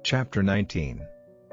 Chapter 19.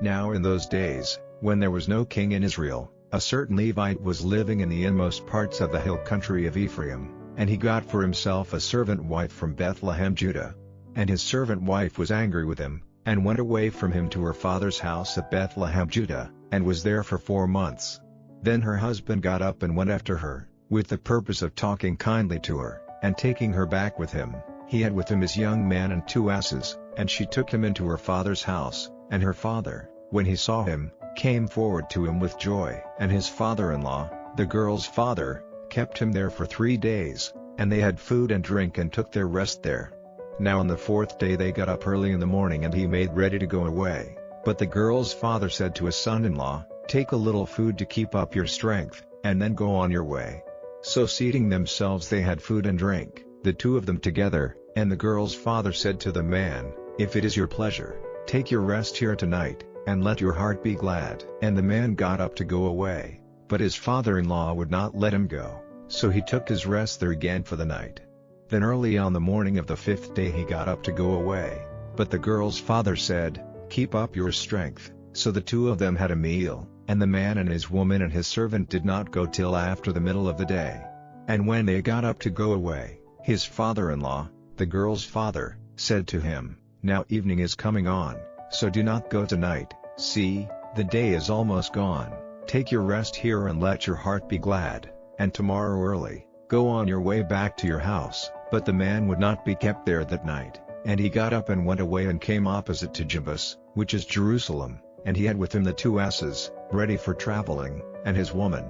Now in those days, when there was no king in Israel, a certain Levite was living in the inmost parts of the hill country of Ephraim, and he got for himself a servant wife from Bethlehem, Judah. And his servant wife was angry with him, and went away from him to her father's house at Bethlehem, Judah, and was there for 4 months. Then her husband got up and went after her, with the purpose of talking kindly to her, and taking her back with him. He had with him his young man and 2 asses, and she took him into her father's house, and her father, when he saw him, came forward to him with joy. And his father-in-law, the girl's father, kept him there for 3 days, and they had food and drink and took their rest there. Now on the 4th day they got up early in the morning and he made ready to go away. But the girl's father said to his son-in-law, "Take a little food to keep up your strength, and then go on your way." So seating themselves they had food and drink, the 2 of them together, and the girl's father said to the man, "If it is your pleasure, take your rest here tonight, and let your heart be glad." And the man got up to go away, but his father-in-law would not let him go, so he took his rest there again for the night. Then early on the morning of the 5th day he got up to go away, but the girl's father said, "Keep up your strength." So the 2 of them had a meal, and the man and his woman and his servant did not go till after the middle of the day. And when they got up to go away, his father-in-law, the girl's father, said to him, "Now evening is coming on, so do not go tonight. See, the day is almost gone. Take your rest here and let your heart be glad, and tomorrow early, go on your way back to your house." But the man would not be kept there that night, and he got up and went away and came opposite to Jebus, which is Jerusalem, and he had with him the 2 asses, ready for traveling, and his woman.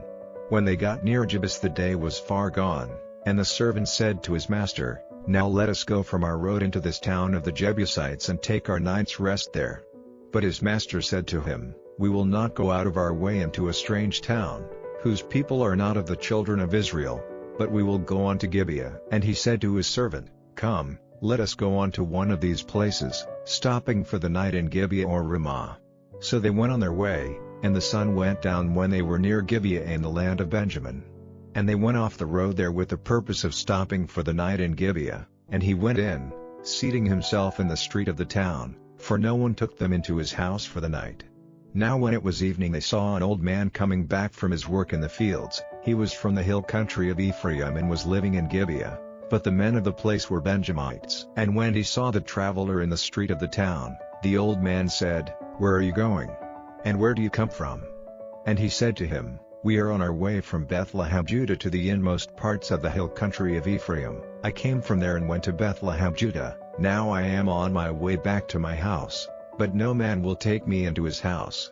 When they got near Jebus the day was far gone, and the servant said to his master, "Now let us go from our road into this town of the Jebusites and take our night's rest there." But his master said to him, "We will not go out of our way into a strange town, whose people are not of the children of Israel, but we will go on to Gibeah." And he said to his servant, "Come, let us go on to one of these places, stopping for the night in Gibeah or Ramah." So they went on their way, and the sun went down when they were near Gibeah in the land of Benjamin. And they went off the road there with the purpose of stopping for the night in Gibeah, and he went in, seating himself in the street of the town, for no one took them into his house for the night. Now when it was evening they saw an old man coming back from his work in the fields. He was from the hill country of Ephraim and was living in Gibeah, but the men of the place were Benjamites. And when he saw the traveler in the street of the town, the old man said, "Where are you going? And where do you come from?" And he said to him, "We are on our way from Bethlehem, Judah to the inmost parts of the hill country of Ephraim. I came from there and went to Bethlehem, Judah. Now I am on my way back to my house, but no man will take me into his house.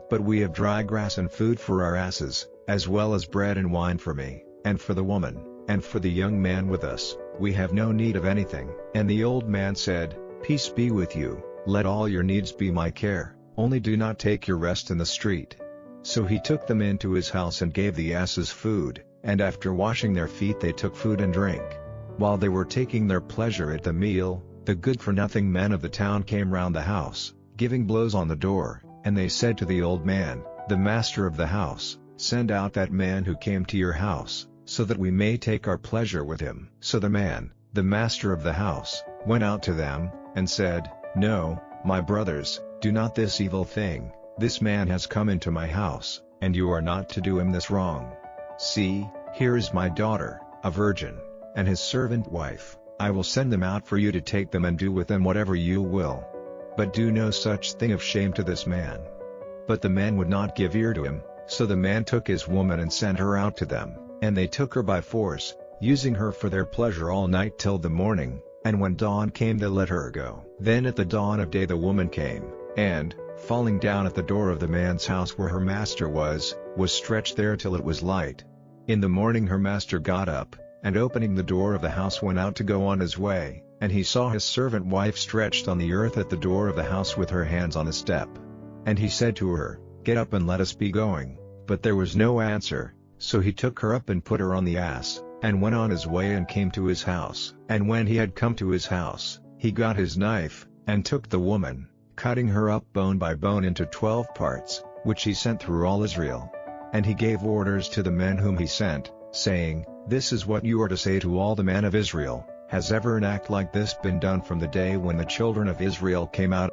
But we have dry grass and food for our asses, as well as bread and wine for me, and for the woman, and for the young man with us. We have no need of anything." And the old man said, "Peace be with you, let all your needs be my care, only do not take your rest in the street." So he took them into his house and gave the asses food, and after washing their feet they took food and drink. While they were taking their pleasure at the meal, the good-for-nothing men of the town came round the house, giving blows on the door, and they said to the old man, the master of the house, "Send out that man who came to your house, so that we may take our pleasure with him." So the man, the master of the house, went out to them, and said, "No, my brothers, do not this evil thing. This man has come into my house, and you are not to do him this wrong. See, here is my daughter, a virgin, and his servant wife. I will send them out for you to take them and do with them whatever you will. But do no such thing of shame to this man." But the men would not give ear to him, so the man took his woman and sent her out to them, and they took her by force, using her for their pleasure all night till the morning, and when dawn came they let her go. Then at the dawn of day the woman came, and, falling down at the door of the man's house where her master was stretched there till it was light. In the morning her master got up, and opening the door of the house went out to go on his way, and he saw his servant wife stretched on the earth at the door of the house with her hands on a step. And he said to her, "Get up and let us be going." But there was no answer, so he took her up and put her on the ass, and went on his way and came to his house. And when he had come to his house, he got his knife, and took the woman, cutting her up bone by bone into 12 parts, which he sent through all Israel. And he gave orders to the men whom he sent, saying, "This is what you are to say to all the men of Israel. Has ever an act like this been done from the day when the children of Israel came out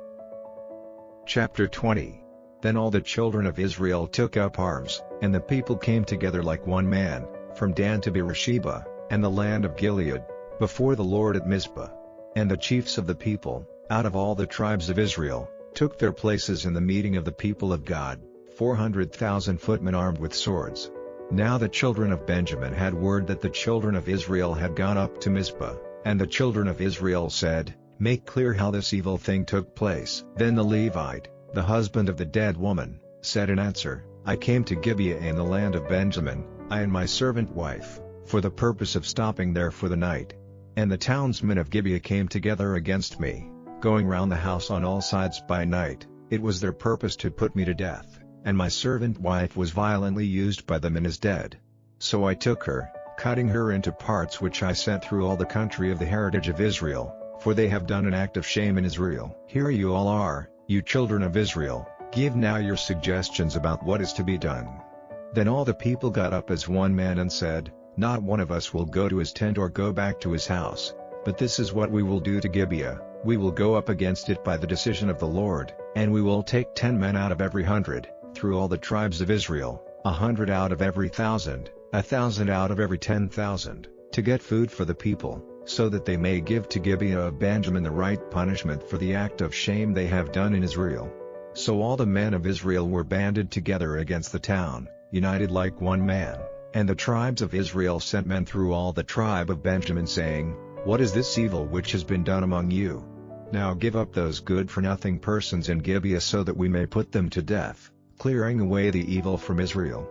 Chapter 20. Then all the children of Israel took up arms, and the people came together like one man, from Dan to Beersheba, and the land of Gilead, before the Lord at Mizpah. And the chiefs of the people, out of all the tribes of Israel, took their places in the meeting of the people of God, 400,000 footmen armed with swords. Now the children of Benjamin had word that the children of Israel had gone up to Mizpah, and the children of Israel said, "Make clear how this evil thing took place." Then the Levite, the husband of the dead woman, said in answer, "I came to Gibeah in the land of Benjamin, I and my servant wife, for the purpose of stopping there for the night. And the townsmen of Gibeah came together against me, going round the house on all sides by night. It was their purpose to put me to death, and my servant wife was violently used by them and is dead. So I took her, cutting her into parts which I sent through all the country of the heritage of Israel, for they have done an act of shame in Israel. Here you all are, you children of Israel, give now your suggestions about what is to be done." Then all the people got up as one man and said, "Not one of us will go to his tent or go back to his house, but this is what we will do to Gibeah, we will go up against it by the decision of the Lord, and we will take 10 men out of every 100, through all the tribes of Israel, 100 out of every 1,000, 1,000 out of every 10,000, to get food for the people, so that they may give to Gibeah of Benjamin the right punishment for the act of shame they have done in Israel." So all the men of Israel were banded together against the town, united like one man. And the tribes of Israel sent men through all the tribe of Benjamin saying, "What is this evil which has been done among you? Now give up those good-for-nothing persons in Gibeah so that we may put them to death, clearing away the evil from Israel."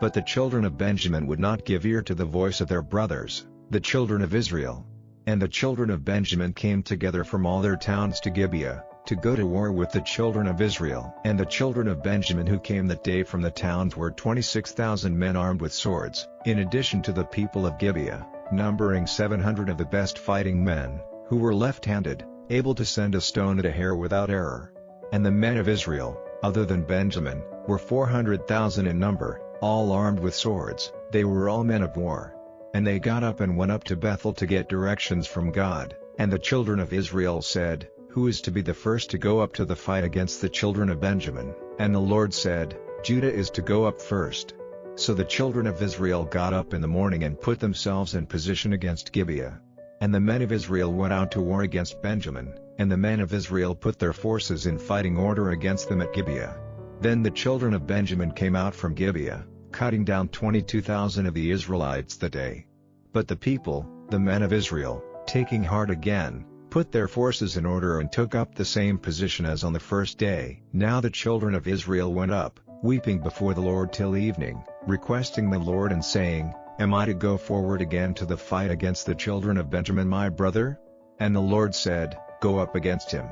But the children of Benjamin would not give ear to the voice of their brothers, the children of Israel. And the children of Benjamin came together from all their towns to Gibeah, to go to war with the children of Israel. And the children of Benjamin who came that day from the towns were 26,000 men armed with swords, in addition to the people of Gibeah, numbering 700 of the best fighting men, who were left-handed, able to send a stone at a hair without error. And the men of Israel, other than Benjamin, were 400,000 in number, all armed with swords, they were all men of war. And they got up and went up to Bethel to get directions from God. And the children of Israel said, "Who is to be the first to go up to the fight against the children of Benjamin?" And the Lord said, "Judah is to go up first." So the children of Israel got up in the morning and put themselves in position against Gibeah. And the men of Israel went out to war against Benjamin, and the men of Israel put their forces in fighting order against them at Gibeah. Then the children of Benjamin came out from Gibeah, cutting down 22,000 of the Israelites that day. But the people, the men of Israel, taking heart again, put their forces in order and took up the same position as on the first day. Now the children of Israel went up, weeping before the Lord till evening, requesting the Lord and saying, "Am I to go forward again to the fight against the children of Benjamin my brother?" And the Lord said, "Go up against him."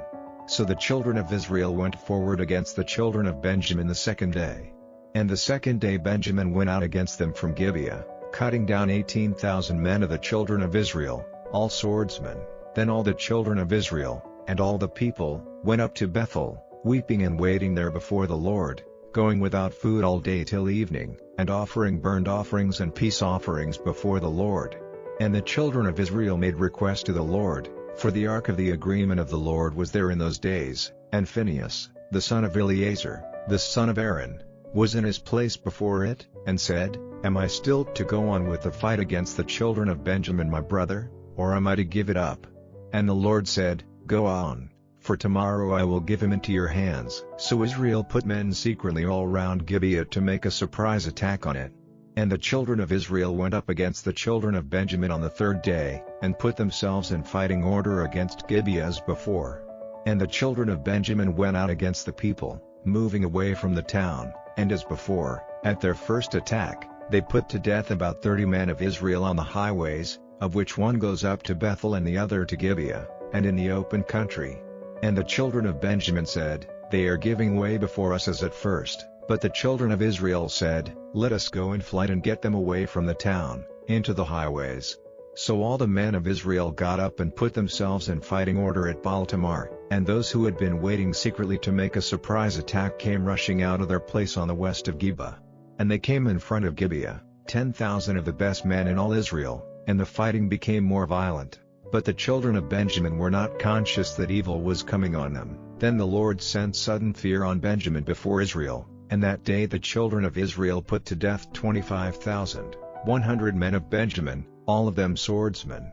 So the children of Israel went forward against the children of Benjamin the second day. And the second day Benjamin went out against them from Gibeah, cutting down 18,000 men of the children of Israel, all swordsmen. Then all the children of Israel, and all the people, went up to Bethel, weeping and waiting there before the Lord, going without food all day till evening, and offering burnt offerings and peace offerings before the Lord. And the children of Israel made request to the Lord, for the ark of the agreement of the Lord was there in those days, and Phinehas, the son of Eleazar, the son of Aaron, was in his place before it, and said, "Am I still to go on with the fight against the children of Benjamin my brother, or am I to give it up?" And the Lord said, "Go on, for tomorrow I will give him into your hands." So Israel put men secretly all round Gibeah to make a surprise attack on it. And the children of Israel went up against the children of Benjamin on the third day, and put themselves in fighting order against Gibeah as before. And the children of Benjamin went out against the people, moving away from the town, and as before, at their first attack, they put to death about 30 men of Israel on the highways, of which one goes up to Bethel and the other to Gibeah, and in the open country. And the children of Benjamin said, "They are giving way before us as at first." But the children of Israel said, "Let us go in flight and get them away from the town, into the highways." So all the men of Israel got up and put themselves in fighting order at Baal-Tamar, and those who had been waiting secretly to make a surprise attack came rushing out of their place on the west of Geba. And they came in front of Gibeah, 10,000 of the best men in all Israel, and the fighting became more violent. But the children of Benjamin were not conscious that evil was coming on them. Then the Lord sent sudden fear on Benjamin before Israel, and that day the children of Israel put to death 25,100 men of Benjamin, all of them swordsmen.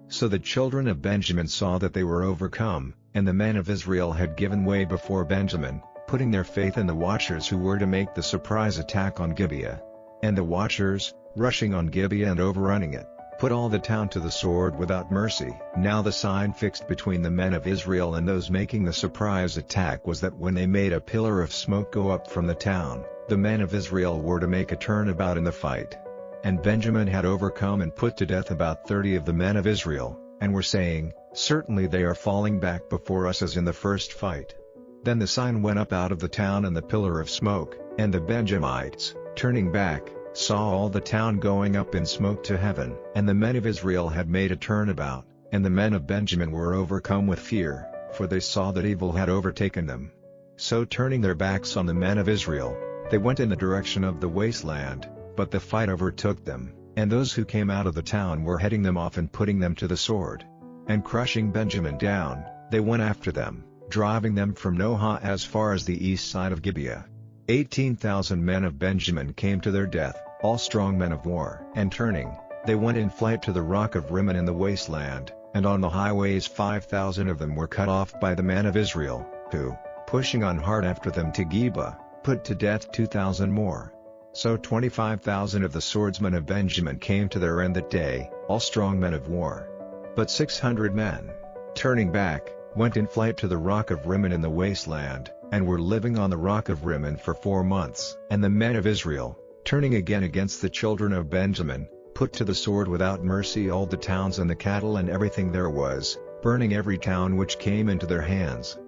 So the children of Benjamin saw that they were overcome, and the men of Israel had given way before Benjamin, putting their faith in the watchers who were to make the surprise attack on Gibeah. And the watchers, rushing on Gibeah and overrunning it, put all the town to the sword without mercy. Now the sign fixed between the men of Israel and those making the surprise attack was that when they made a pillar of smoke go up from the town, the men of Israel were to make a turnabout in the fight. And Benjamin had overcome and put to death about 30 of the men of Israel, and were saying, "Certainly they are falling back before us as in the first fight." Then the sign went up out of the town and the pillar of smoke, and the Benjamites, turning back, saw all the town going up in smoke to heaven. And the men of Israel had made a turnabout, and the men of Benjamin were overcome with fear, for they saw that evil had overtaken them. So turning their backs on the men of Israel, they went in the direction of the wasteland, but the fight overtook them, and those who came out of the town were heading them off and putting them to the sword. And crushing Benjamin down, they went after them, driving them from Nohah as far as the east side of Gibeah. 18,000 men of Benjamin came to their death, all strong men of war. And turning, they went in flight to the rock of Rimmon in the wasteland, and on the highways 5,000 of them were cut off by the men of Israel, who, pushing on hard after them to Geba, put to death 2,000 more. So 25,000 of the swordsmen of Benjamin came to their end that day, all strong men of war. But 600 men, turning back, went in flight to the rock of Rimmon in the wasteland, and were living on the rock of Rimmon for 4 months. And the men of Israel, turning again against the children of Benjamin, put to the sword without mercy all the towns and the cattle and everything there was, burning every town which came into their hands.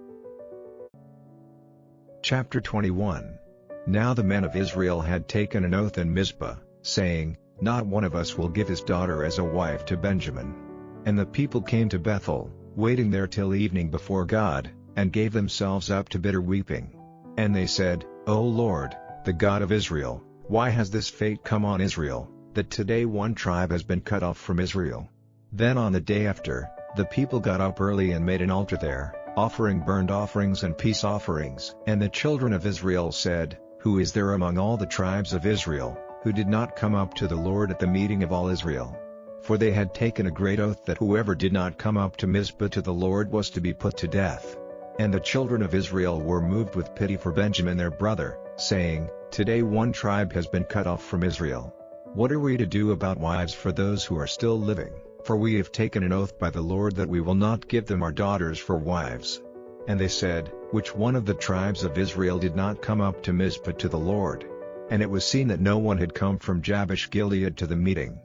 Chapter 21. Now the men of Israel had taken an oath in Mizpah, saying, "Not one of us will give his daughter as a wife to Benjamin." And the people came to Bethel, waiting there till evening before God, and gave themselves up to bitter weeping. And they said, "O Lord, the God of Israel, why has this fate come on Israel, that today one tribe has been cut off from Israel?" Then on the day after, the people got up early and made an altar there, offering burnt offerings and peace offerings. And the children of Israel said, "Who is there among all the tribes of Israel, who did not come up to the Lord at the meeting of all Israel?" For they had taken a great oath that whoever did not come up to Mizpah to the Lord was to be put to death. And the children of Israel were moved with pity for Benjamin their brother, saying, "Today one tribe has been cut off from Israel. What are we to do about wives for those who are still living? For we have taken an oath by the Lord that we will not give them our daughters for wives." And they said, "Which one of the tribes of Israel did not come up to Mizpah to the Lord?" And it was seen that no one had come from Jabesh Gilead to the meeting.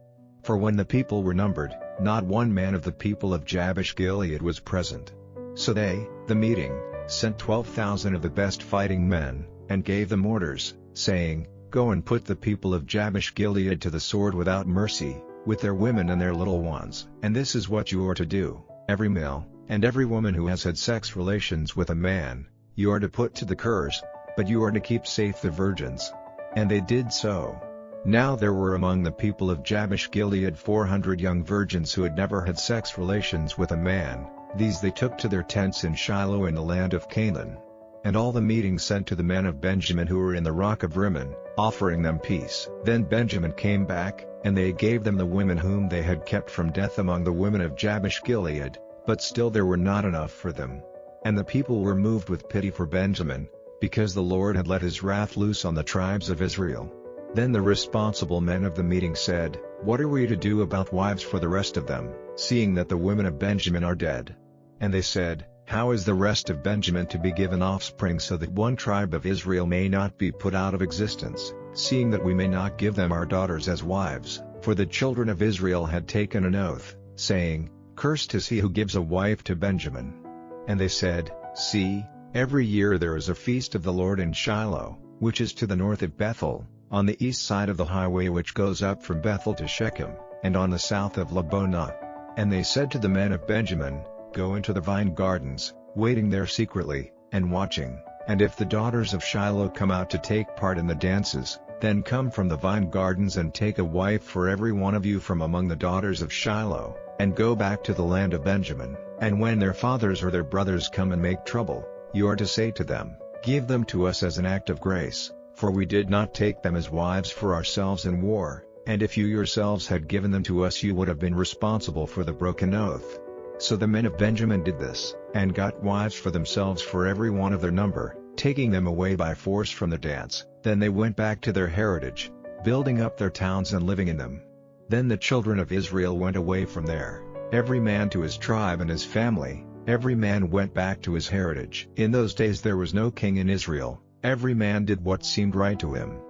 For when the people were numbered, not one man of the people of Jabesh Gilead was present. So they, the meeting, sent 12,000 of the best fighting men, and gave them orders, saying, "Go and put the people of Jabesh Gilead to the sword without mercy, with their women and their little ones. And this is what you are to do: every male, and every woman who has had sex relations with a man, you are to put to the curse, but you are to keep safe the virgins." And they did so. Now there were among the people of Jabesh Gilead 400 young virgins who had never had sex relations with a man. These they took to their tents in Shiloh in the land of Canaan. And all the meeting sent to the men of Benjamin who were in the rock of Rimmon, offering them peace. Then Benjamin came back, and they gave them the women whom they had kept from death among the women of Jabesh Gilead, but still there were not enough for them. And the people were moved with pity for Benjamin, because the Lord had let his wrath loose on the tribes of Israel. Then the responsible men of the meeting said, "What are we to do about wives for the rest of them, seeing that the women of Benjamin are dead?" And they said, "How is the rest of Benjamin to be given offspring so that one tribe of Israel may not be put out of existence, seeing that we may not give them our daughters as wives?" For the children of Israel had taken an oath, saying, "Cursed is he who gives a wife to Benjamin." And they said, "See, every year there is a feast of the Lord in Shiloh, which is to the north of Bethel, on the east side of the highway which goes up from Bethel to Shechem, and on the south of Lebonah." And they said to the men of Benjamin, "Go into the vine gardens, waiting there secretly, and watching, and if the daughters of Shiloh come out to take part in the dances, then come from the vine gardens and take a wife for every one of you from among the daughters of Shiloh, and go back to the land of Benjamin. And when their fathers or their brothers come and make trouble, You are to say to them, 'Give them to us as an act of grace, for we did not take them as wives for ourselves in war, and if you yourselves had given them to us you would have been responsible for the broken oath.' So the men of Benjamin did this, and got wives for themselves for every one of their number, taking them away by force from the dance. Then they went back to their heritage, building up their towns and living in them. Then the children of Israel went away from there, every man to his tribe and his family, every man went back to his heritage. In those days there was no king in Israel, every man did what seemed right to him.